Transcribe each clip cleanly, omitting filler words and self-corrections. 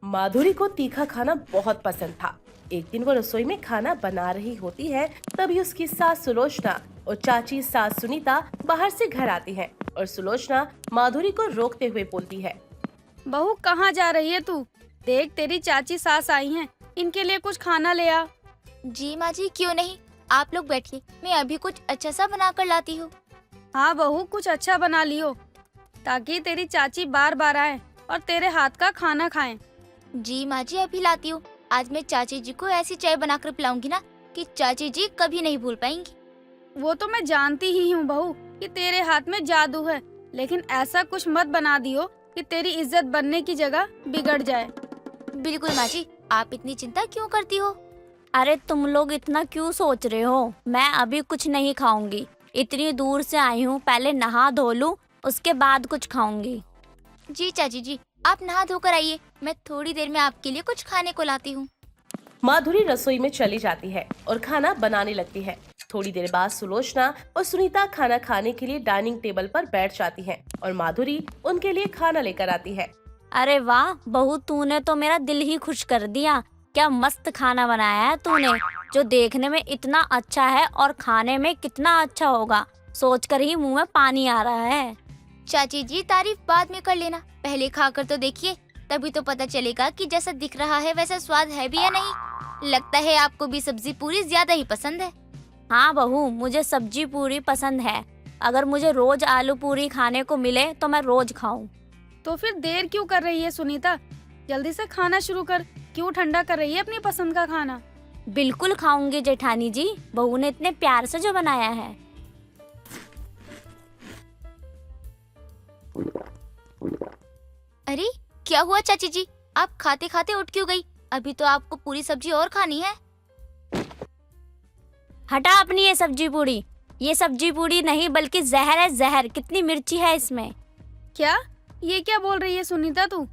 माधुरी को तीखा खाना बहुत पसंद था। एक दिन वो रसोई में खाना बना रही होती है, तभी उसकी सास सुलोचना और चाची सास सुनीता बाहर से घर आती हैं और सुलोचना माधुरी को रोकते हुए बोलती है। बहू कहाँ जा रही है तू? देख तेरी चाची सास आई हैं, इनके लिए कुछ खाना ले आ। जी माँ जी, क्यों नहीं, आप लोग बैठिए, मैं अभी कुछ अच्छा सा बना कर लाती हूँ। हाँ बहू, कुछ अच्छा बना लियो ताकि तेरी चाची बार बार आए और तेरे हाथ का खाना खाएं। जी माँ जी, अभी लाती हूँ। आज मैं चाची जी को ऐसी चाय बनाकर पिलाऊंगी ना कि चाची जी कभी नहीं भूल पाएंगी। वो तो मैं जानती ही हूँ बहू कि तेरे हाथ में जादू है, लेकिन ऐसा कुछ मत बना दियो कि तेरी इज्जत बनने की जगह बिगड़ जाए। बिल्कुल माँ जी, आप इतनी चिंता क्यों करती हो? अरे तुम लोग इतना क्यों सोच रहे हो? मैं अभी कुछ नहीं खाऊंगी, इतनी दूर से आई हूँ, पहले नहा धो लूं, उसके बाद कुछ खाऊंगी। जी चाची जी, आप नहा धोकर आइए, मैं थोड़ी देर में आपके लिए कुछ खाने को लाती हूँ। माधुरी रसोई में चली जाती है और खाना बनाने लगती है। थोड़ी देर बाद सुलोचना और सुनीता खाना खाने के लिए डाइनिंग टेबल पर बैठ जाती हैं और माधुरी उनके लिए खाना लेकर आती है। अरे वाह बहू, तूने तो मेरा दिल ही खुश कर दिया। क्या मस्त खाना बनाया है तूने, जो देखने में इतना अच्छा है और खाने में कितना अच्छा होगा, सोचकर ही मुंह में पानी आ रहा है। चाची जी, तारीफ बाद में कर लेना, पहले खाकर तो देखिए, तभी तो पता चलेगा कि जैसा दिख रहा है वैसा स्वाद है भी या नहीं। लगता है आपको भी सब्जी पूरी ज्यादा ही पसंद है। हाँ बहू, मुझे सब्जी पूरी पसंद है। अगर मुझे रोज आलू पूरी खाने को मिले तो मैं रोज खाऊं। तो फिर देर क्यों कर रही है सुनीता? जल्दी से खाना शुरू कर। क्यों ठंडा कर रही है अपनी पसंद का खाना? बिल्कुल खाऊंगी जेठानी जी, बहू ने इतने प्यार से जो बनाया है। अरे क्या हुआ चाची जी, आप खाते खाते उठ क्यों गई? अभी तो आपको पूरी सब्जी और खानी है। हटा अपनी ये सब्जी पूरी। ये सब्जी पूरी नहीं बल्कि जहर है, जहर। कितनी मिर्ची है इसमें। क्या? ये क्या बोल रही है सुनीता तू?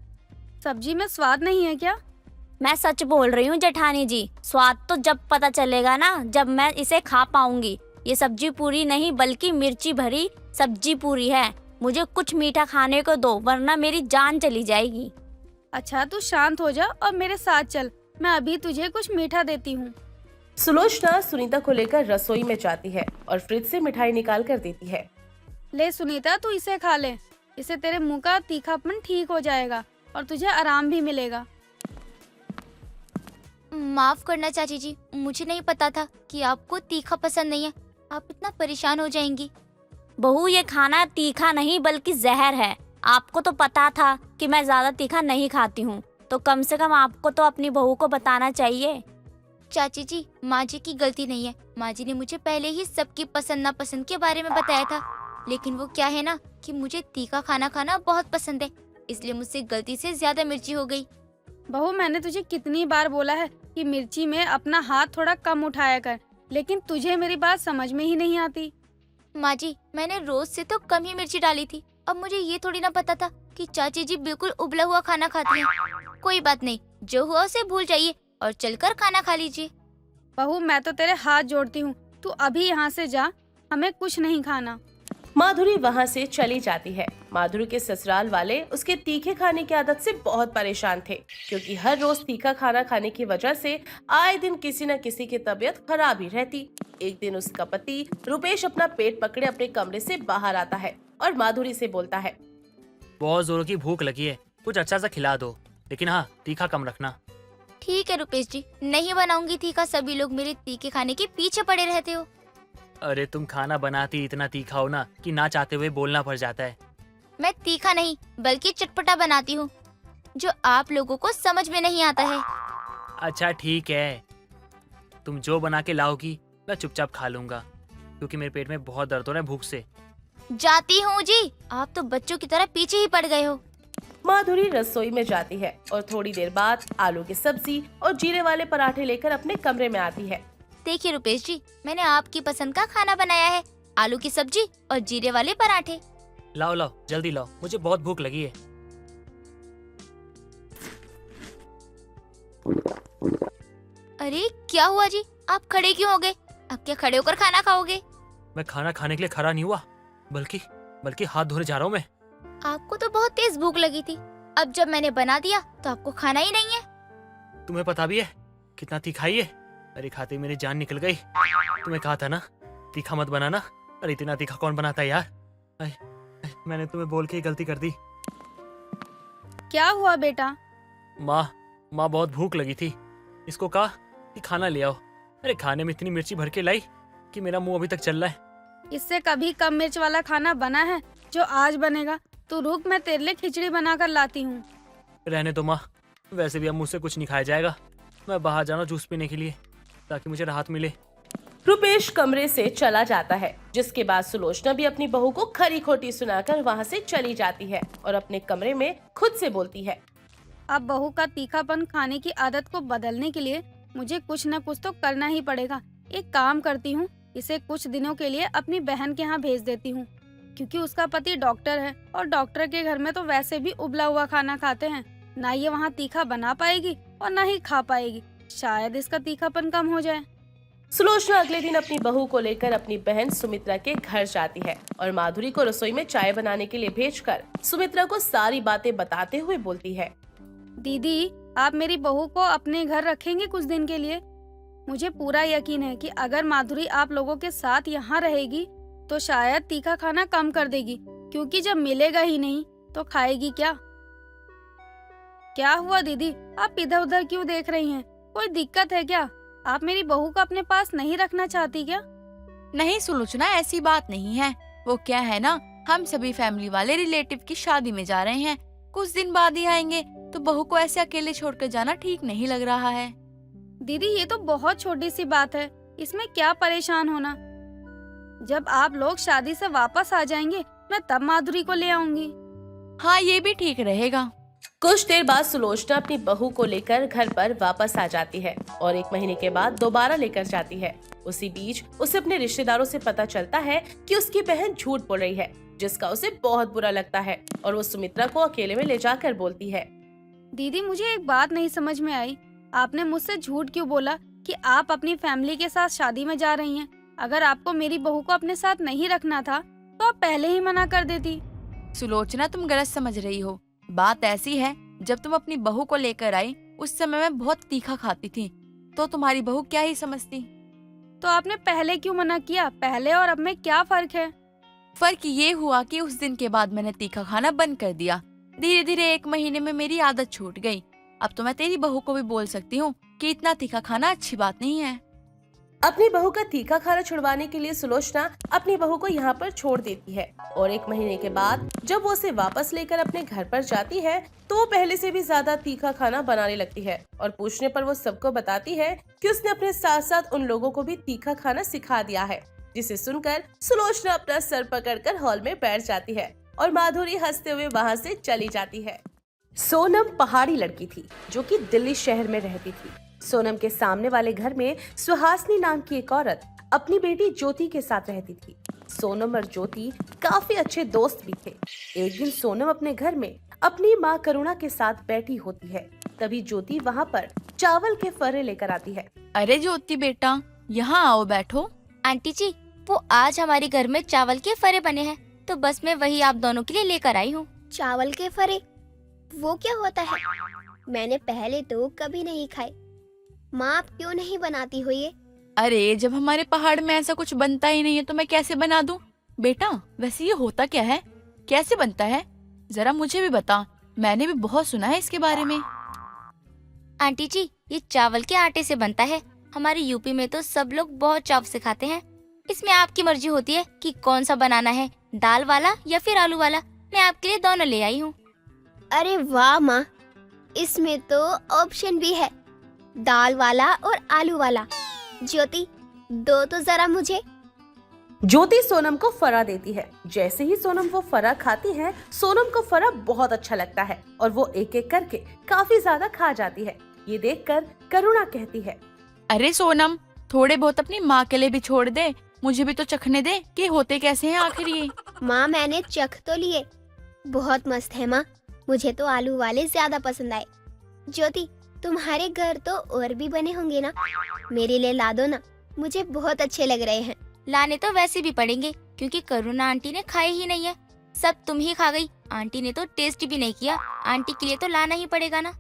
सब्जी में स्वाद नहीं है क्या? मैं सच बोल रही हूँ जेठानी जी, स्वाद तो जब पता चलेगा ना, जब मैं इसे खा पाऊंगी। ये सब्जी पूरी नहीं बल्कि मिर्ची भरी सब्जी पूरी है। मुझे कुछ मीठा खाने को दो, वरना मेरी जान चली जाएगी। अच्छा तू शांत हो जा और मेरे साथ चल, मैं अभी तुझे कुछ मीठा देती हूँ। सुलोचना सुनीता को लेकर रसोई में जाती है और फ्रिज से मिठाई निकाल कर देती है। ले सुनीता, तू इसे खा ले, इससे तेरे मुंह का तीखापन ठीक हो जाएगा और तुझे आराम भी मिलेगा। माफ करना चाची जी, मुझे नहीं पता था कि आपको तीखा पसंद नहीं है, आप इतना परेशान हो जाएंगी। बहू, ये खाना तीखा नहीं बल्कि जहर है। आपको तो पता था कि मैं ज्यादा तीखा नहीं खाती हूँ, तो कम से कम आपको तो अपनी बहू को बताना चाहिए। चाची जी, माँ जी की गलती नहीं है, माँ जी ने मुझे पहले ही सबकी पसंद नापसंद के बारे में बताया था, लेकिन वो क्या है ना कि मुझे तीखा खाना खाना बहुत पसंद है, इसलिए मुझसे गलती से ज्यादा मिर्ची हो गई। बहू, मैंने तुझे कितनी बार बोला है कि मिर्ची में अपना हाथ थोड़ा कम उठाया कर, लेकिन तुझे मेरी बात समझ में ही नहीं आती। माँ जी, मैंने रोज से तो कम ही मिर्ची डाली थी, अब मुझे ये थोड़ी ना पता था कि चाची जी बिल्कुल उबला हुआ खाना खाती हैं। कोई बात नहीं, जो हुआ उसे भूल जाइए और चलकर खाना खा लीजिए। बहू, मैं तो तेरे हाथ जोड़ती हूँ, तू अभी यहाँ से जा, हमें कुछ नहीं खाना। माधुरी वहाँ से चली जाती है। माधुरी के ससुराल वाले उसके तीखे खाने की आदत से बहुत परेशान थे, क्योंकि हर रोज तीखा खाना खाने की वजह से आए दिन किसी न किसी की तबीयत खराब ही रहती। एक दिन उसका पति रुपेश अपना पेट पकड़े अपने कमरे से बाहर आता है और माधुरी से बोलता है। बहुत जोरों की भूख लगी है, कुछ अच्छा सा खिला दो, लेकिन हाँ तीखा कम रखना। ठीक है रुपेश जी, नहीं बनाऊंगी तीखा, सभी लोग मेरे तीखे खाने के पीछे पड़े रहते हो। अरे तुम खाना बनाती इतना तीखा हो ना कि ना चाहते हुए बोलना पड़ जाता है। मैं तीखा नहीं बल्कि चटपटा बनाती हूँ, जो आप लोगों को समझ में नहीं आता है। अच्छा ठीक है, तुम जो बना के लाओगी मैं चुपचाप खा लूंगा, क्योंकि मेरे पेट में बहुत दर्द हो रहा है भूख से। जाती हूँ जी, आप तो बच्चों की तरह पीछे ही पड़ गए हो। माधुरी रसोई में जाती है और थोड़ी देर बाद आलू की सब्जी और जीरे वाले पराठे लेकर अपने कमरे में आती है। देखिए रुपेश जी, मैंने आपकी पसंद का खाना बनाया है, आलू की सब्जी और जीरे वाले पराठे। लाओ लाओ जल्दी लाओ, मुझे बहुत भूख लगी है। अरे क्या हुआ जी, आप खड़े क्यों हो गए? अब क्या खड़े होकर खाना खाओगे? मैं खाना खाने के लिए खड़ा नहीं हुआ, बल्कि हाथ धोने जा रहा हूँ मैं। आपको तो बहुत तेज भूख लगी थी, अब जब मैंने बना दिया तो आपको खाना ही नहीं है। तुम्हें पता भी है कितना तीखा ही है? अरे खाते ही मेरी जान निकल गई। तुम्हें कहा था ना तीखा मत बनाना। अरे इतना तीखा कौन बनाता है यार? मैंने तुम्हें बोल के ही गलती कर दी। क्या हुआ बेटा? माँ बहुत भूख लगी थी, इसको कहा कि खाना ले आओ। अरे खाने में इतनी मिर्ची भर के लाई कि मेरा मुंह अभी तक चल रहा है। इससे कभी कम मिर्च वाला खाना बना है जो आज बनेगा? तू रुक, मैं तेरे लिए खिचड़ी बना कर लाती हूँ। रहने दो माँ, वैसे भी अब मुझसे कुछ नहीं खाया जाएगा। मैं बाहर जाना जूस पीने के लिए ताकि मुझे राहत मिले। रुपेश कमरे से चला जाता है, जिसके बाद सुलोचना भी अपनी बहू को खरी खोटी सुनाकर वहाँ से चली जाती है और अपने कमरे में खुद से बोलती है, अब बहू का तीखापन खाने की आदत को बदलने के लिए मुझे कुछ न कुछ तो करना ही पड़ेगा। एक काम करती हूँ, इसे कुछ दिनों के लिए अपनी बहन के यहाँ भेज देती हूँ, क्योंकि उसका पति डॉक्टर है और डॉक्टर के घर में तो वैसे भी उबला हुआ खाना खाते हैं। ना ये वहाँ तीखा बना पाएगी और ना ही खा पाएगी। शायद इसका तीखापन कम हो जाए। सुलोचना अगले दिन अपनी बहू को लेकर अपनी बहन सुमित्रा के घर जाती है और माधुरी को रसोई में चाय बनाने के लिए भेजकर सुमित्रा को सारी बातें बताते हुए बोलती है, दीदी, आप मेरी बहू को अपने घर रखेंगे कुछ दिन के लिए? मुझे पूरा यकीन है कि अगर माधुरी आप लोगों के साथ यहाँ रहेगी तो शायद तीखा खाना कम कर देगी, क्योंकि जब मिलेगा ही नहीं तो खाएगी क्या? क्या हुआ दीदी, आप इधर उधर क्यों देख रही हैं? कोई दिक्कत है क्या? आप मेरी बहू को अपने पास नहीं रखना चाहती क्या? नहीं सुलोचना, ऐसी बात नहीं है। वो क्या है ना, हम सभी फैमिली वाले रिलेटिव की शादी में जा रहे हैं, कुछ दिन बाद ही आएंगे, तो बहू को ऐसे अकेले छोड़कर जाना ठीक नहीं लग रहा है। दीदी, ये तो बहुत छोटी सी बात है, इसमें क्या परेशान होना। जब आप लोग शादी से वापस आ जाएंगे मैं तब माधुरी को ले आऊंगी। हाँ, ये भी ठीक रहेगा। कुछ देर बाद सुलोचना अपनी बहू को लेकर घर पर वापस आ जाती है और 1 महीने के बाद दोबारा लेकर जाती है। उसी बीच उसे अपने रिश्तेदारों से पता चलता है कि उसकी बहन झूठ बोल रही है, जिसका उसे बहुत बुरा लगता है और वो सुमित्रा को अकेले में ले जाकर बोलती है, दीदी, मुझे एक बात नहीं समझ में आई, आपने मुझसे झूठ क्यों बोला कि आप अपनी फैमिली के साथ शादी में जा रही हैं? अगर आपको मेरी बहू को अपने साथ नहीं रखना था तो आप पहले ही मना कर देती। सुलोचना, तुम गलत समझ रही हो। बात ऐसी है, जब तुम अपनी बहू को लेकर आई उस समय मैं बहुत तीखा खाती थी, तो तुम्हारी बहू क्या ही समझती। तो आपने पहले क्यों मना किया? पहले और अब में क्या फर्क है? फर्क ये हुआ कि उस दिन के बाद मैंने तीखा खाना बंद कर दिया। धीरे धीरे 1 महीने में मेरी आदत छूट गई। अब तो मैं तेरी बहू को भी बोल सकती हूँ कि इतना तीखा खाना अच्छी बात नहीं है। अपनी बहू का तीखा खाना छुड़वाने के लिए सुलोचना अपनी बहू को यहाँ पर छोड़ देती है और 1 महीने के बाद जब वो उसे वापस लेकर अपने घर पर जाती है तो वो पहले से भी ज्यादा तीखा खाना बनाने लगती है और पूछने पर वो सबको बताती है कि उसने अपने साथ साथ उन लोगों को भी तीखा खाना सिखा दिया है। जिसे सुनकर सुलोचना अपना सर पकड़कर हॉल में बैठ जाती है और माधुरी हंसते हुए वहाँ से चली जाती है। सोनम पहाड़ी लड़की थी जो कि दिल्ली शहर में रहती थी। सोनम के सामने वाले घर में सुहासिनी नाम की एक औरत अपनी बेटी ज्योति के साथ रहती थी। सोनम और ज्योति काफी अच्छे दोस्त भी थे। एक दिन सोनम अपने घर में अपनी माँ करुणा के साथ बैठी होती है, तभी ज्योति वहाँ पर चावल के फर्रे लेकर आती है। अरे ज्योति बेटा, यहाँ आओ, बैठो। आंटी जी, वो आज हमारे घर में चावल के फरे बने हैं, तो बस मैं वही आप दोनों के लिए लेकर आई हूँ। चावल के फरे? वो क्या होता है? मैंने पहले तो कभी नहीं खाए। माँ, आप क्यों नहीं बनाती हो ये? अरे जब हमारे पहाड़ में ऐसा कुछ बनता ही नहीं है तो मैं कैसे बना दूं? बेटा, वैसे ये होता क्या है, कैसे बनता है, जरा मुझे भी बता, मैंने भी बहुत सुना है इसके बारे में। आंटी जी, ये चावल के आटे से बनता है। हमारे यूपी में तो सब लोग बहुत चाव से खाते हैं। इसमें आपकी मर्जी होती है कि कौन सा बनाना है, दाल वाला या फिर आलू वाला। मैं आपके लिए दोनों ले आई हूँ। अरे वाह माँ, इसमें तो ऑप्शन भी है, दाल वाला और आलू वाला। ज्योति, दो तो जरा मुझे। ज्योति सोनम को फरा देती है। जैसे ही सोनम वो फरा खाती है, सोनम को फरा बहुत अच्छा लगता है और वो एक एक करके काफी ज्यादा खा जाती है। ये देखकर करुणा कहती है, अरे सोनम, थोड़े बहुत अपनी माँ के लिए भी छोड़ दे, मुझे भी तो चखने दे कि होते कैसे हैं आखिर ये। माँ, मैंने चख तो लिए, बहुत मस्त है माँ, मुझे तो आलू वाले ज्यादा पसंद आए। ज्योति, तुम्हारे घर तो और भी बने होंगे ना, मेरे लिए ला दो ना, मुझे बहुत अच्छे लग रहे हैं। लाने तो वैसे भी पड़ेंगे क्योंकि करुणा आंटी ने खाए ही नहीं है। सब तुम ही खा गई। आंटी ने तो टेस्ट भी नहीं किया। आंटी के लिए तो लाना ही पड़ेगा ना।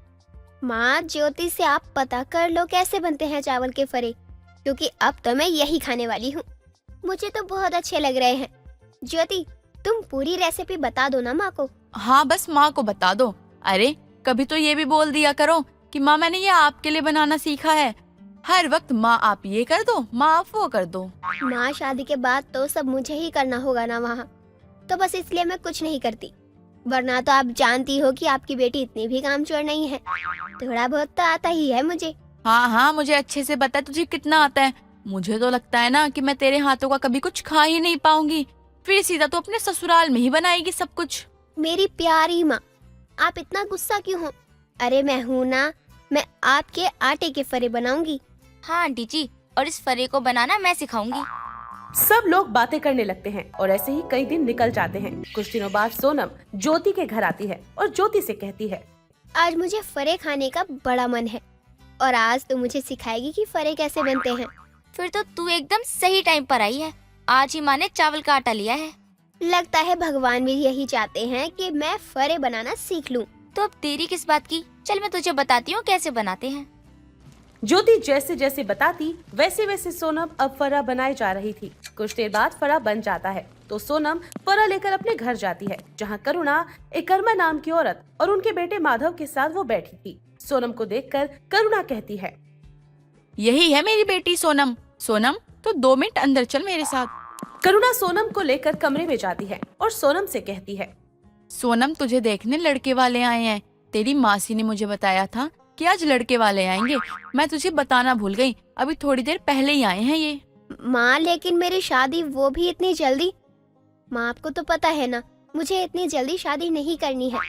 माँ, ज्योति से आप पता कर लो कैसे बनते हैं चावल के फरे, क्योंकि अब तो मैं यही खाने वाली हूँ। मुझे तो बहुत अच्छे लग रहे हैं। ज्योति, तुम पूरी रेसिपी बता दो ना माँ को। हाँ, बस माँ को बता दो। अरे कभी तो ये भी बोल दिया करो कि माँ मैंने ये आपके लिए बनाना सीखा है। हर वक्त माँ आप ये कर दो, माँ आप वो कर दो। माँ, शादी के बाद तो सब मुझे ही करना होगा ना वहाँ, तो बस इसलिए मैं कुछ नहीं करती। वरना तो आप जानती हो कि आपकी बेटी इतनी भी कामचोर नहीं है। थोड़ा बहुत तो आता ही है मुझे। हाँ हाँ, मुझे अच्छे से पता है तुझे कितना आता है। मुझे तो लगता है ना कि मैं तेरे हाथों का कभी कुछ खा ही नहीं पाऊंगी। फिर सीधा तो अपने ससुराल में ही बनाएगी सब कुछ। मेरी प्यारी माँ, आप इतना गुस्सा क्यों हो? अरे मैं हूँ ना, मैं आपके आटे के फरे बनाऊंगी। हाँ आंटी जी, और इस फरे को बनाना मैं सिखाऊंगी। सब लोग बातें करने लगते हैं और ऐसे ही कई दिन निकल जाते हैं। कुछ दिनों बाद सोनम ज्योति के घर आती है और ज्योति से कहती है, आज मुझे फरे खाने का बड़ा मन है और आज तो मुझे सिखाएगी कि फरे कैसे बनते हैं। फिर तो तू एकदम सही टाइम पर आई है। आज ही माँ ने चावल का आटा लिया है। लगता है भगवान भी यही चाहते हैं कि मैं फरे बनाना सीख लूं। तो अब देरी किस बात की? चल मैं तुझे बताती हूँ कैसे बनाते हैं। ज्योति जैसे जैसे बताती वैसे वैसे सोनम अब फरा बनाए जा रही थी। कुछ देर बाद फरा बन जाता है तो सोनम फरा लेकर अपने घर जाती है, जहाँ करुणा, एक कर्मा नाम की औरत और उनके बेटे माधव के साथ वो बैठी थी। सोनम को देखकर करुणा कहती है, यही है मेरी बेटी सोनम। सोनम, तो 2 मिनट अंदर चल मेरे साथ। करुणा सोनम को लेकर कमरे में जाती है और सोनम से कहती है, सोनम, तुझे देखने लड़के वाले आए हैं। तेरी मासी ने मुझे बताया था कि आज लड़के वाले आएंगे। मैं तुझे बताना भूल गई, अभी थोड़ी देर पहले ही आए हैं ये। माँ, लेकिन मेरी शादी वो भी इतनी जल्दी? माँ, आपको तो पता है ना, मुझे इतनी जल्दी शादी नहीं करनी है।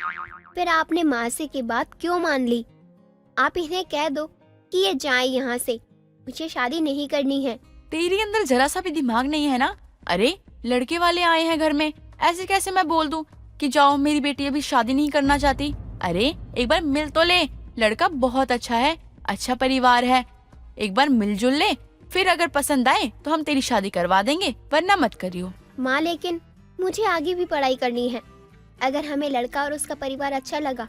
फिर आपने मासी की बात क्यों मान ली? आप इन्हें कह दो कि ये जाए यहाँ से। मुझे शादी नहीं करनी है। तेरी अंदर जरा सा भी दिमाग नहीं है ना? अरे लड़के वाले आए हैं घर में, ऐसे कैसे मैं बोल दूं कि जाओ मेरी बेटी अभी शादी नहीं करना चाहती? अरे एक बार मिल तो ले, लड़का बहुत अच्छा है, अच्छा परिवार है। एक बार मिलजुल ले, फिर अगर पसंद आए तो हम तेरी शादी करवा देंगे, वरना मत करियो। माँ, लेकिन मुझे आगे भी पढ़ाई करनी है। अगर हमें लड़का और उसका परिवार अच्छा लगा,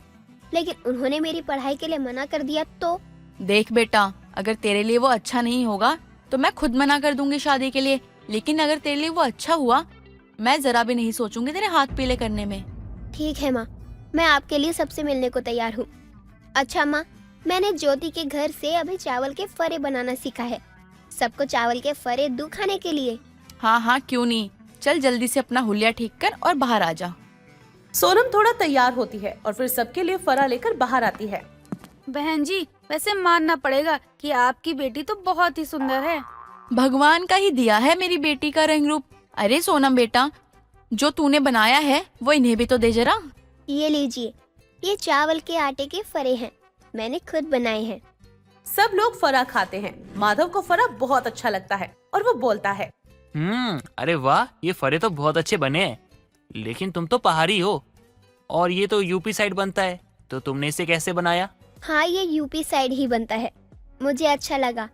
लेकिन उन्होंने मेरी पढ़ाई के लिए मना कर दिया तो? देख बेटा, अगर तेरे लिए वो अच्छा नहीं होगा तो मैं खुद मना कर दूंगी शादी के लिए, लेकिन अगर तेरे लिए वो अच्छा हुआ, मैं जरा भी नहीं सोचूंगी तेरे हाथ पीले करने में। ठीक है माँ, मैं आपके लिए सबसे मिलने को तैयार हूँ। अच्छा माँ, मैंने ज्योति के घर से अभी चावल के फरे बनाना सीखा है। सबको चावल के फरे दूं खाने के लिए। हाँ हाँ, क्यों नहीं। चल जल्दी से अपना हुलिया ठीक कर और बाहर आ जा। सोनम थोड़ा तैयार होती है और फिर सबके लिए फरा लेकर बाहर आती है। बहन जी, वैसे मानना पड़ेगा कि आपकी बेटी तो बहुत ही सुंदर है। भगवान का ही दिया है मेरी बेटी का रंग रूप। अरे सोनम बेटा, जो तूने बनाया है वो इन्हें भी तो दे जरा। ये लीजिए, ये चावल के आटे के फरे हैं, मैंने खुद बनाए हैं। सब लोग फरा खाते हैं। माधव को फरा बहुत अच्छा लगता है और वो बोलता है, अरे वाह, ये फरे तो बहुत अच्छे बने हैं। लेकिन तुम तो पहाड़ी हो और ये तो यूपी साइड बनता है, तो तुमने इसे कैसे बनाया? हाँ, ये यूपी साइड ही बनता है। मुझे अच्छा लगा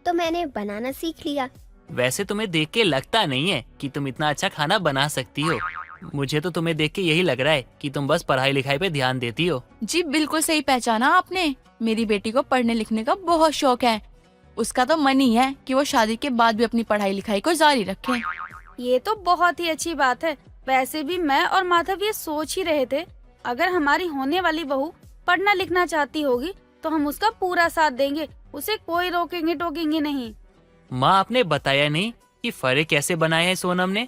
तो मैंने बनाना सीख लिया। वैसे तुम्हें देख के लगता नहीं है कि तुम इतना अच्छा खाना बना सकती हो। मुझे तो तुम्हें देख के यही लग रहा है कि तुम बस पढ़ाई लिखाई पे ध्यान देती हो। जी बिल्कुल सही पहचाना आपने। मेरी बेटी को पढ़ने लिखने का बहुत शौक है। उसका तो मन ही है कि वो शादी के बाद भी अपनी पढ़ाई लिखाई को जारी रखे। ये तो बहुत ही अच्छी बात है। वैसे भी मैं और माधव ये सोच ही रहे थे, अगर हमारी होने वाली बहू पढ़ना लिखना चाहती होगी तो हम उसका पूरा साथ देंगे, उसे कोई रोकेंगे टोकेंगे नहीं। माँ, आपने बताया नहीं कि फरे कैसे बनाए हैं सोनम ने?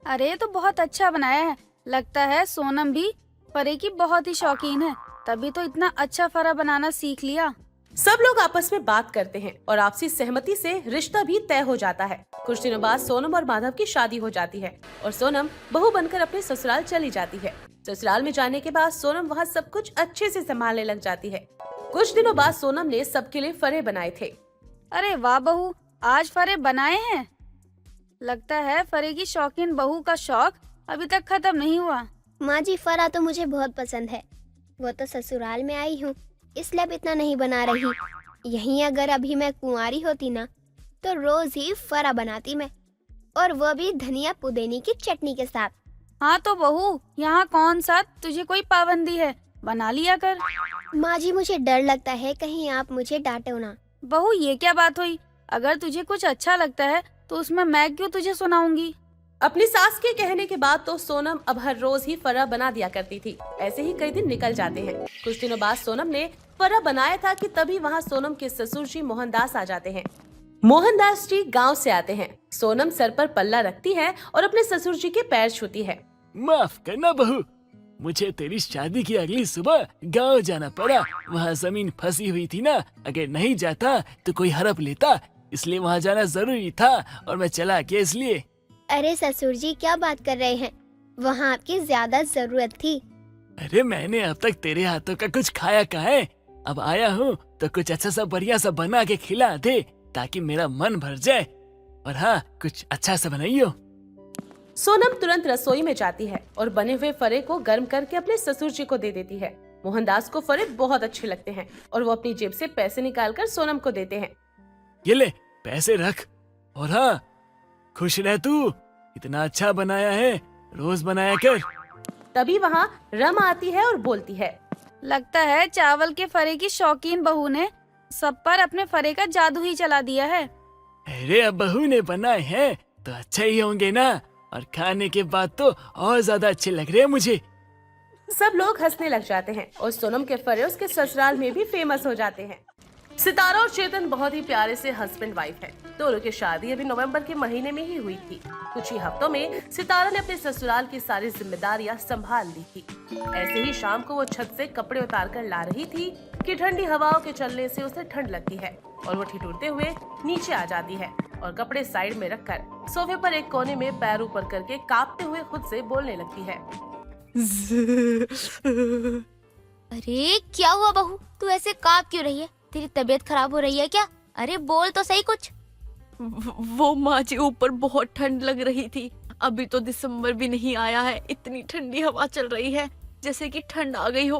अरे ये तो बहुत अच्छा बनाया है। लगता है सोनम भी फरे की बहुत ही शौकीन है, तभी तो इतना अच्छा फरा बनाना सीख लिया। सब लोग आपस में बात करते हैं और आपसी सहमति से रिश्ता भी तय हो जाता है। कुछ दिनों बाद सोनम और माधव की शादी हो जाती है और सोनम बहू बनकर अपने ससुराल चली जाती है। ससुराल में जाने के बाद सोनम वहाँ सब कुछ अच्छे से संभालने लग जाती है। कुछ दिनों बाद सोनम ने सबके लिए फरे बनाए थे। अरे वाह बहू, आज फरे बनाए हैं। लगता है फरे की शौकीन बहू का शौक अभी तक खत्म नहीं हुआ। माँ जी, फरा तो मुझे बहुत पसंद है। वो तो ससुराल में आई हूँ इसलिए अब इतना नहीं बना रही। यहीं अगर अभी मैं कुंवारी होती ना तो रोज ही फरा बनाती मैं, और वो भी धनिया पुदीने की चटनी के साथ। हाँ तो बहू, यहाँ कौन सा तुझे कोई पाबंदी है, बना लिया कर। माँ जी मुझे डर लगता है कहीं आप मुझे डांटो ना। बहू ये क्या बात हुई? अगर तुझे कुछ अच्छा लगता है तो उसमें मैं क्यों तुझे सुनाऊंगी। अपनी सास के कहने के बाद तो सोनम अब हर रोज ही फरा बना दिया करती थी। ऐसे ही कई दिन निकल जाते हैं। कुछ दिनों बाद सोनम ने फरा बनाया था कि तभी वहाँ सोनम के ससुर जी मोहनदास आ जाते हैं। मोहनदास जी गांव से आते हैं। सोनम सर पर पल्ला रखती है और अपने ससुर जी के पैर छूती है। माफ करना बहू, मुझे तेरी शादी की अगली सुबह गांव जाना पड़ा। वहाँ जमीन फंसी हुई थी ना, अगर नहीं जाता तो कोई हड़प लेता, इसलिए वहाँ जाना जरूरी था और मैं चला गया इसलिए। अरे ससुर जी क्या बात कर रहे हैं, वहाँ आपकी ज्यादा जरूरत थी। अरे मैंने अब तक तेरे हाथों का कुछ खाया कहाँ है, अब आया हूँ तो कुछ अच्छा सा बढ़िया सा बना के खिला दे ताकि मेरा मन भर जाए। और हाँ, कुछ अच्छा सा बनाइयो। सोनम तुरंत रसोई में जाती है और बने हुए फरे को गर्म करके अपने ससुर जी को दे देती है। मोहनदास को फरे बहुत अच्छे लगते हैं और वो अपनी जेब से पैसे निकालकर सोनम को देते हैं। ये ले पैसे रख, और हाँ खुश रह तू, इतना अच्छा बनाया है, रोज बनाया कर। तभी वहाँ रम आती है और बोलती है, लगता है चावल के फरे की शौकीन बहू ने सब पर अपने फरे का जादू ही चला दिया है। अरे अब बहू ने बनाए हैं तो अच्छे ही होंगे ना, और खाने के बाद तो और ज्यादा अच्छे लग रहे हैं मुझे। सब लोग हंसने लग जाते हैं और सोनम के फरे उसके ससुराल में भी फेमस हो जाते हैं। सितारा और चेतन बहुत ही प्यारे से हस्बैंड वाइफ है। दोनों की शादी अभी नवंबर के महीने में ही हुई थी। कुछ ही हफ्तों में सितारा ने अपने ससुराल की सारी जिम्मेदारियां संभाल ली थी। ऐसे ही शाम को वो छत से कपड़े उतार कर ला रही थी कि ठंडी हवाओं के चलने से उसे ठंड लगती है और वो ठिठुरते हुए नीचे आ जाती है और कपड़े साइड में रखकर सोफे पर एक कोने में पैर ऊपर करके कांपते हुए खुद से बोलने लगती है। अरे क्या हुआ बहू, तू ऐसे कांप क्यों रही है? तेरी तबीयत खराब हो रही है क्या? अरे बोल तो सही कुछ। वो माँ जी, ऊपर बहुत ठंड लग रही थी। अभी तो दिसंबर भी नहीं आया है, इतनी ठंडी हवा चल रही है जैसे कि ठंड आ गई हो।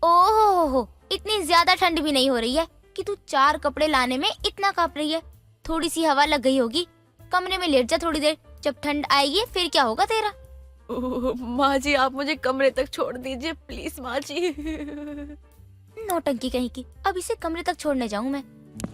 ओहो, इतनी ज्यादा ठंड भी नहीं हो रही है कि तू 4 कपड़े लाने में इतना कांप रही है। थोड़ी सी हवा लग गई होगी, कमरे में लेट जा थोड़ी देर, जब ठंड आएगी फिर क्या होगा तेरा। माँ जी आप मुझे कमरे तक छोड़ दीजिए प्लीज माँ जी। नौटंकी कहीं की, अब इसे कमरे तक छोड़ने जाऊं मैं।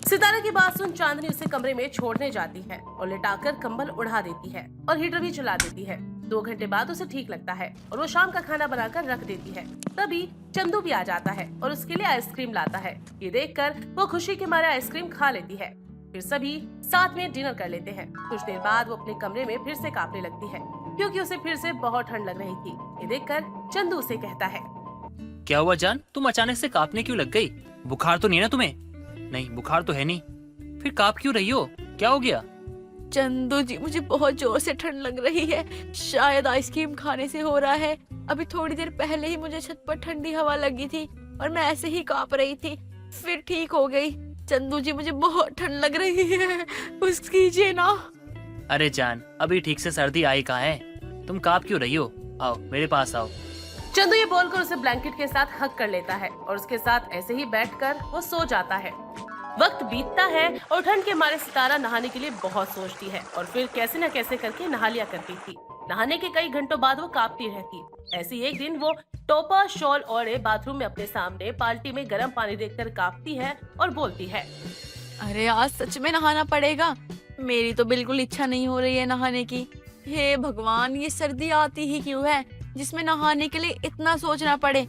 सितारा की बात सुन चांदनी उसे कमरे में छोड़ने जाती है और लिटाकर कंबल उड़ा देती है और हीटर भी चला देती है। 2 घंटे बाद उसे ठीक लगता है और वो शाम का खाना बनाकर रख देती है। तभी चंदू भी आ जाता है और उसके लिए आइसक्रीम लाता है। ये देखकर वो खुशी के मारे आइसक्रीम खा लेती है। फिर सभी साथ में डिनर कर लेते हैं। कुछ देर बाद वो अपने कमरे में फिर से कांपने लगती है क्योंकि उसे फिर से बहुत ठंड लग रही थी। ये देखकर चंदू उसे कहता है, क्या हुआ जान, तुम अचानक से कांपने क्यों लग गई? बुखार तो नहीं है ना तुम्हें? नहीं बुखार तो है नहीं, फिर कांप क्यों रही हो, क्या हो गया? चंदू जी मुझे बहुत जोर से ठंड लग रही है, शायद आइसक्रीम खाने से हो रहा है। अभी थोड़ी देर पहले ही मुझे छत पर ठंडी हवा लगी थी और मैं ऐसे ही कांप रही थी, फिर ठीक हो गई। चंदू जी मुझे बहुत ठंड लग रही है, कुछ कीजिए ना। अरे जान, अभी ठीक से सर्दी आई कहाँ है, तुम कांप क्यों रही हो? आओ मेरे पास आओ। चंदू ये बोलकर उसे ब्लैंकेट के साथ हग कर लेता है और उसके साथ ऐसे ही बैठकर वो सो जाता है। वक्त बीतता है और ठंड के मारे सितारा नहाने के लिए बहुत सोचती है और फिर कैसे न कैसे करके नहा लिया करती थी। नहाने के कई घंटों बाद वो कांपती रहती। ऐसी एक दिन वो टोपा शॉल ओढ़े बाथरूम में अपने सामने बाल्टी में गर्म पानी देखकर कांपती है और बोलती है, अरे आज सच में नहाना पड़ेगा, मेरी तो बिल्कुल इच्छा नहीं हो रही है नहाने की। हे भगवान, ये सर्दी आती ही क्यों है जिसमें नहाने के लिए इतना सोचना पड़े।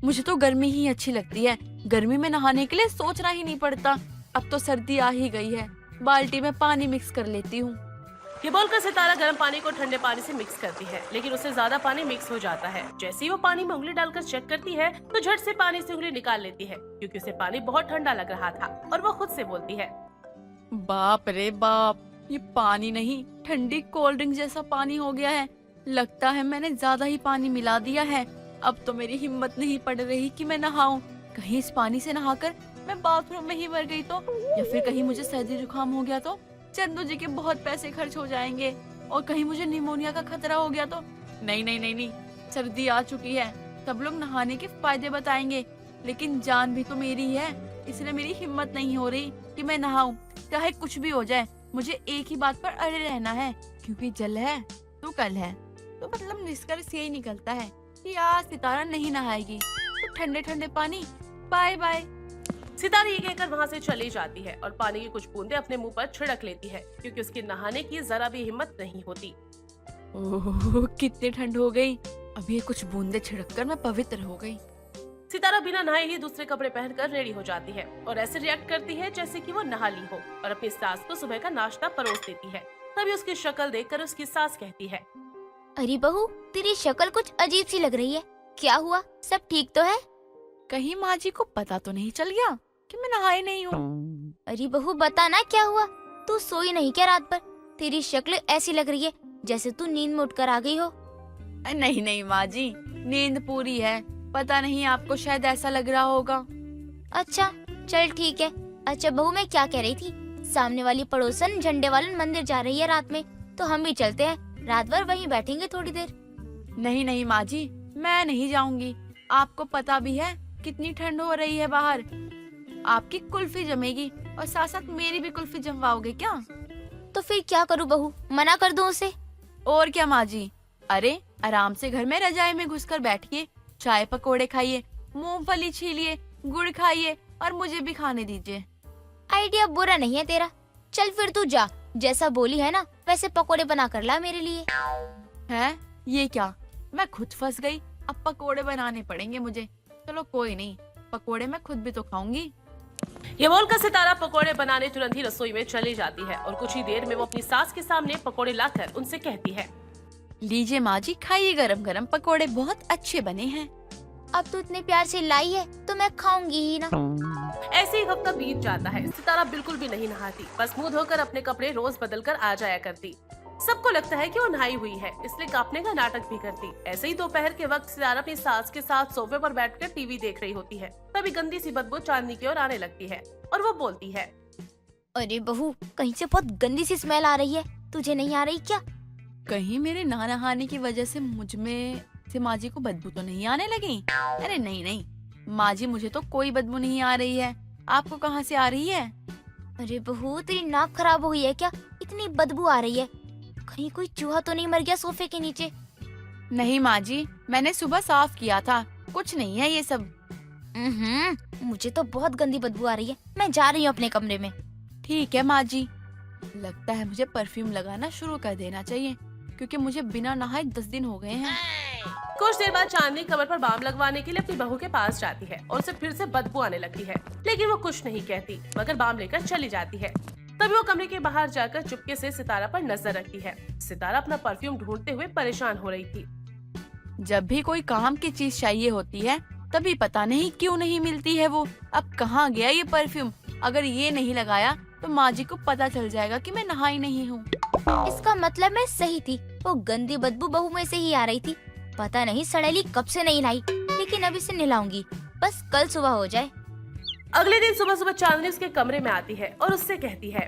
मुझे तो गर्मी ही अच्छी लगती है, गर्मी में नहाने के लिए सोचना ही नहीं पड़ता। अब तो सर्दी आ ही गई है, बाल्टी में पानी मिक्स कर लेती हूँ। ये बोलकर सितारा गर्म पानी को ठंडे पानी से मिक्स करती है, लेकिन उससे ज्यादा पानी मिक्स हो जाता है। जैसे ही वो पानी में उंगली डालकर चेक करती है तो झट से पानी से उंगली निकाल लेती है क्योंकि उसे पानी बहुत ठंडा लग रहा था और वो खुद से बोलती है, बाप रे बाप, ये पानी नहीं ठंडी कोल्ड ड्रिंक जैसा पानी हो गया है। लगता है मैंने ज्यादा ही पानी मिला दिया है। अब तो मेरी हिम्मत नहीं पड़ रही कि मैं नहाऊं। कहीं इस पानी से नहाकर मैं बाथरूम में ही मर गई तो, या फिर कहीं मुझे सर्दी जुकाम हो गया तो चंदू जी के बहुत पैसे खर्च हो जाएंगे, और कहीं मुझे निमोनिया का खतरा हो गया तो। नहीं नहीं नहीं नहीं, सर्दी आ चुकी है, सब लोग नहाने के फायदे बताएंगे, लेकिन जान भी तो मेरी है, इसलिए मेरी हिम्मत नहीं हो रही कि मैं नहाऊं। चाहे कुछ भी हो जाए, मुझे एक ही बात पर अड़े रहना है, क्योंकि जल है तो कल है। तो मतलब निष्कर्ष यही निकलता है कि आज सितारा नहीं नहाएगी, तो ठंडे ठंडे पानी बाय बाय। सितारा ये कहकर वहाँ से चली जाती है और पानी की कुछ बूंदे अपने मुंह पर छिड़क लेती है, क्योंकि उसके नहाने की जरा भी हिम्मत नहीं होती। ओह कितनी ठंड हो गई, अब ये कुछ बूंदे छिड़ककर मैं पवित्र हो गई। सितारा बिना नहाए ही दूसरे कपड़े पहनकर रेडी हो जाती है और ऐसे रिएक्ट करती है जैसे कि वो नहा ली हो, और अपनी सास को सुबह का नाश्ता परोस देती है। तभी उसकी शक्ल देखकर उसकी सास कहती है, अरे बहू, तेरी शक्ल कुछ अजीब सी लग रही है, क्या हुआ? सब ठीक तो है? कहीं माँ जी को पता तो नहीं चल गया कि मैं नहाई नहीं हूँ? अरे बहू बता ना क्या हुआ? तू सोई नहीं क्या रात भर? तेरी शक्ल ऐसी लग रही है जैसे तू नींद में उठकर आ गई हो। नहीं नहीं माँ जी, नींद पूरी है, पता नहीं आपको शायद ऐसा लग रहा होगा। अच्छा चल ठीक है। अच्छा बहू, मैं क्या कह रही थी, सामने वाली पड़ोसन झंडे वाले मंदिर जा रही है रात में, तो हम भी चलते हैं, रात भर वहीं बैठेंगे थोड़ी देर। नहीं नहीं माँ जी, मैं नहीं जाऊंगी। आपको पता भी है कितनी ठंड हो रही है बाहर। आपकी कुल्फी जमेगी और साथ साथ मेरी भी कुल्फी जमवाओगे क्या? तो फिर क्या करूँ बहू, मना कर दूं उसे? और क्या माँ जी, अरे आराम से घर में रजाई में घुसकर बैठिए, चाय पकोड़े खाइए, मूंगफली छीलिए, गुड़ खाइए और मुझे भी खाने दीजिए। आइडिया बुरा नहीं है तेरा। चल फिर तू जा, जैसा बोली है ना वैसे पकोड़े बना कर ला मेरे लिए। है ये क्या, मैं खुद फंस गई, अब पकोड़े बनाने पड़ेंगे मुझे। चलो कोई नहीं, पकोड़े मैं खुद भी तो खाऊंगी। ये बोलकर सितारा पकोड़े बनाने तुरंत ही रसोई में चली जाती है और कुछ ही देर में वो अपनी सास के सामने पकोड़े लाकर उनसे कहती है, लीजिए माँ जी, खाइए, गरम गरम पकोड़े बहुत अच्छे बने हैं। अब तू इतने प्यार से लाई है तो मैं खाऊंगी ही ना। ऐसे ही हफ्ता बीत जाता है। सितारा बिल्कुल भी नहीं नहाती, बस मुंह धोकर अपने कपड़े रोज बदल कर आ जाया करती। सबको लगता है कि वो नहाई हुई है, इसलिए कांपने का नाटक भी करती। ऐसे ही दोपहर के वक्त सितारा अपनी सास के साथ सोफे पर बैठकर टीवी देख रही होती है। तभी गंदी सी बदबू चांदनी की ओर आने लगती है और वो बोलती है, अरे बहू, कहीं से बहुत गंदी सी स्मेल आ रही है, तुझे नहीं आ रही क्या? कहीं मेरे ना नहाने की वजह से मुझ में से माँ जी को बदबू तो नहीं आने लगी? अरे नहीं नहीं माँ जी, मुझे तो कोई बदबू नहीं आ रही है। आपको कहाँ से आ रही है? अरे बहू, तेरी नाक खराब हुई है क्या? इतनी बदबू आ रही है, कहीं कोई चूहा तो नहीं मर गया सोफे के नीचे? नहीं माँ जी, मैंने सुबह साफ किया था, कुछ नहीं है ये सब। मुझे तो बहुत गंदी बदबू आ रही है, मैं जा रही हूँ अपने कमरे में। ठीक है माँ जी, लगता है मुझे परफ्यूम लगाना शुरू कर देना चाहिए, क्योंकि मुझे बिना नहाए 10 दिन हो गए हैं। कुछ देर बाद चांदनी कमर पर बाम लगवाने के लिए अपनी बहू के पास जाती है और उसे फिर से बदबू आने लगती है, लेकिन वो कुछ नहीं कहती मगर बाम लेकर चली जाती है। तभी वो कमरे के बाहर जाकर चुपके से सितारा पर नजर रखती है। सितारा अपना परफ्यूम ढूंढते हुए परेशान हो रही थी। जब भी कोई काम की चीज चाहिए होती है तभी पता नहीं क्यों नहीं मिलती है वो। अब कहाँ गया ये परफ्यूम? अगर ये नहीं लगाया तो माँ जी को पता चल जाएगा कि मैं नहाई नहीं हूँ। इसका मतलब मैं सही थी, वो गंदी बदबू बहू में से ही आ रही थी। पता नहीं सड़ेली कब से नहीं लाई, लेकिन अभी से नहलाऊंगी, बस कल सुबह हो जाए। अगले दिन सुबह सुबह चांदनी उसके कमरे में आती है और उससे कहती है,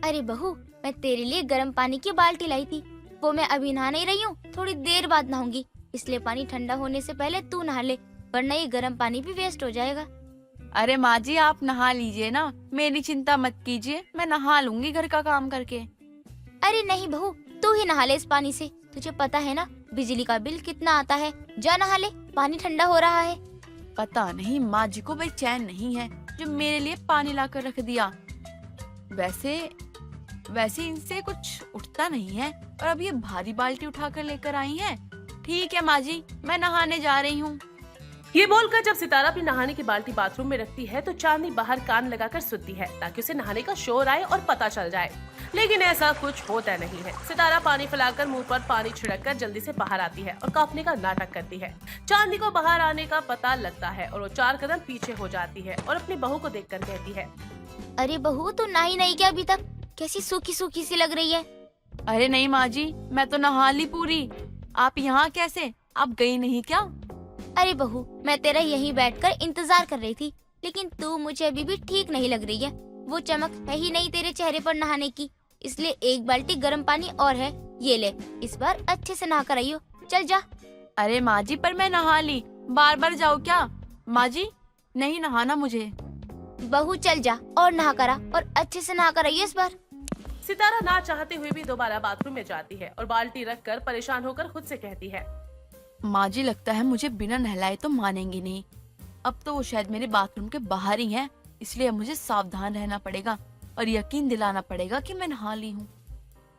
अरे बहू, मैं तेरे लिए गर्म पानी की बाल्टी लाई थी, वो मैं अभी नहा नहीं रही हूँ, थोड़ी देर बाद नहाऊंगी, इसलिए पानी ठंडा होने से पहले तू नहा ले, वरना ये गर्म पानी भी वेस्ट हो जाएगा। अरे माँ जी, आप नहा लीजिए ना, मेरी चिंता मत कीजिए, मैं नहा लूंगी घर का काम करके। अरे नहीं बहू, तू ही नहा ले इस पानी से, तुझे पता है ना बिजली का बिल कितना आता है, जा नहा ले, पानी ठंडा हो रहा है। पता नहीं माँ जी को बेचैन नहीं है जो मेरे लिए पानी लाकर रख दिया। वैसे इनसे कुछ उठता नहीं है और अब ये भारी बाल्टी उठाकर लेकर आई हैं। ठीक है माँ जी, मैं नहाने जा रही हूँ। ये बोलकर जब सितारा अपनी नहाने की बाल्टी बाथरूम में रखती है तो चांदनी बाहर कान लगाकर सुनती है ताकि उसे नहाने का शोर आए और पता चल जाए, लेकिन ऐसा कुछ होता नहीं है। सितारा पानी फैलाकर मुंह पर पानी छिड़ककर जल्दी से बाहर आती है और कांपने का नाटक करती है। चांदनी को बाहर आने का पता लगता है और वो 4 कदम पीछे हो जाती है और अपनी बहू को देखकर कहती है, अरे बहू, तू नहाई नहीं क्या अभी तक? कैसी सूखी सूखी सी लग रही है। अरे नहीं माँ जी, मैं तो नहा ली पूरी। आप यहाँ कैसे? आप गई नहीं क्या? अरे बहू, मैं तेरा यहीं बैठकर इंतजार कर रही थी, लेकिन तू मुझे अभी भी ठीक नहीं लग रही है। वो चमक है ही नहीं तेरे चेहरे पर नहाने की, इसलिए 1 बाल्टी गर्म पानी और है, ये ले, इस बार अच्छे से नहा कर आई हो, चल जा। अरे माँ जी, पर मैं नहा ली, बार बार जाओ क्या? माँ जी, नहीं नहाना मुझे। बहू चल जा और नहा करा, और अच्छे से नहा कर आई इस बार। सितारा ना चाहते हुए भी दोबारा बाथरूम में जाती है और बाल्टी रखकर परेशान होकर खुद से कहती है, माँ जी लगता है मुझे बिना नहलाए तो मानेंगे नहीं। अब तो वो शायद मेरे बाथरूम के बाहर ही हैं, इसलिए अब मुझे सावधान रहना पड़ेगा और यकीन दिलाना पड़ेगा कि मैं नहा ली हूँ।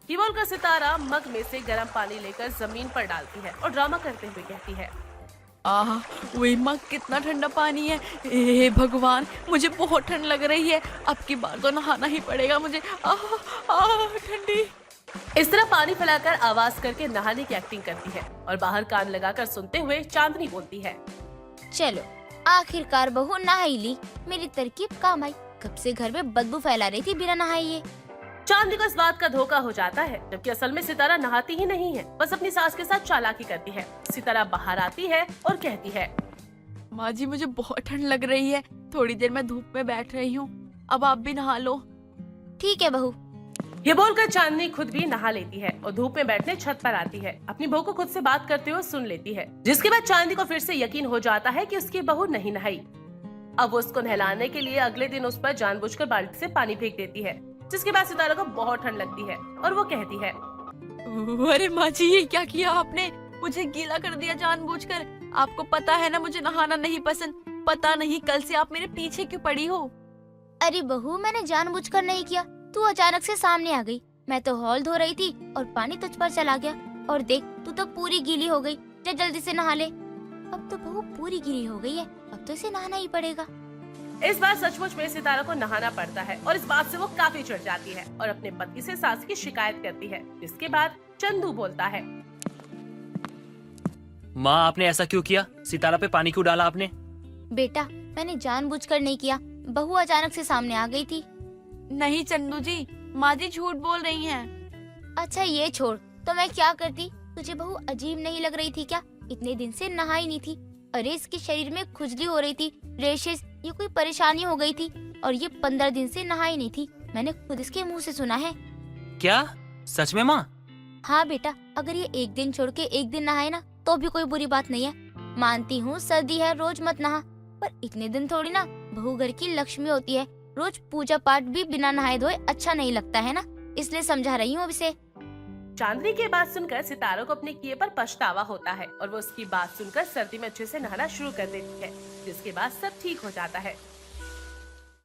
ये बोलकर सितारा मग में से गर्म पानी लेकर जमीन पर डालती है और ड्रामा करते हुए कहती है, आह, वही माँ कितना ठंडा पानी है। हे भगवान, मुझे बहुत ठंड लग रही है। अब की बार तो नहाना ही पड़ेगा मुझे। ठंडी। इस तरह पानी फैलाकर आवाज करके नहाने की एक्टिंग करती है और बाहर कान लगाकर सुनते हुए चांदनी बोलती है, चलो आखिरकार बहू नहा ही ली, मेरी तरकीब काम आई। कब से घर में बदबू फैला रही थी बिना नहाए ये। चांदनी को इस बात का धोखा हो जाता है, जबकि असल में सितारा नहाती ही नहीं है, बस अपनी सास के साथ चालाकी करती है। सितारा बाहर आती है और कहती है, माँ जी मुझे बहुत ठंड लग रही है, थोड़ी देर मैं धूप में बैठ रही हूँ, अब आप भी नहा लो। ठीक है बहू। ये बोलकर चांदनी खुद भी नहा लेती है और धूप में बैठने छत पर आती है। अपनी बहू को खुद से बात करते हुए सुन लेती है, जिसके बाद चांदनी को फिर से यकीन हो जाता है कि उसकी बहू नहीं नहाई। अब वो उसको नहलाने के लिए अगले दिन उस पर जानबूझकर बाल्टी से पानी फेंक देती है, जिसके बाद सितारा को बहुत ठंड लगती है और वो कहती है, अरे माँ जी ये क्या किया आपने, मुझे गीला कर दिया जानबूझकर। आपको पता है ना मुझे नहाना नहीं पसंद, पता नहीं कल से आप मेरे पीछे क्यों पड़ी हो। अरे बहू मैंने जानबूझकर नहीं किया, तू अचानक से सामने आ गई। मैं तो हॉल धो रही थी और पानी तुझ पर चला गया, और देख तू तो पूरी गीली हो गई। जा जल्दी से नहा ले। अब तो बहू पूरी गीली हो गई है, अब तो इसे नहाना ही पड़ेगा। इस बार सचमुच में सितारा को नहाना पड़ता है और इस बात से वो काफी चिढ़ जाती है और अपने पति से सास की शिकायत करती है। जिसके बाद चंदू बोलता है, माँ आपने ऐसा क्यों किया? सितारा पे पानी क्यों डाला आपने? बेटा मैंने जानबूझकर नहीं किया, बहू अचानक से सामने आ गई थी। नहीं चंदू जी, माँ जी झूठ बोल रही हैं। अच्छा ये छोड़, तो मैं क्या करती? तुझे बहू अजीब नहीं लग रही थी क्या? इतने दिन से नहाई नहीं थी। अरे इसके शरीर में खुजली हो रही थी, रेशेस, ये कोई परेशानी हो गई थी, और ये 15 दिन से नहाई नहीं थी। मैंने खुद इसके मुंह से सुना है। क्या सच में माँ? हाँ बेटा, अगर ये एक दिन छोड़ के एक दिन नहाए ना तो भी कोई बुरी बात नहीं है। मानती हूँ सर्दी है, रोज मत नहा, पर इतने दिन थोड़ी ना। बहू घर की लक्ष्मी होती है, रोज पूजा पाठ भी बिना नहाए धोए अच्छा नहीं लगता है ना, इसलिए समझा रही हूँ अब इसे। चांदनी की बात सुनकर सितारों को अपने किए पर पछतावा होता है और वो उसकी बात सुनकर सर्दी में अच्छे से नहाना शुरू कर देती है, जिसके बाद सब ठीक हो जाता है।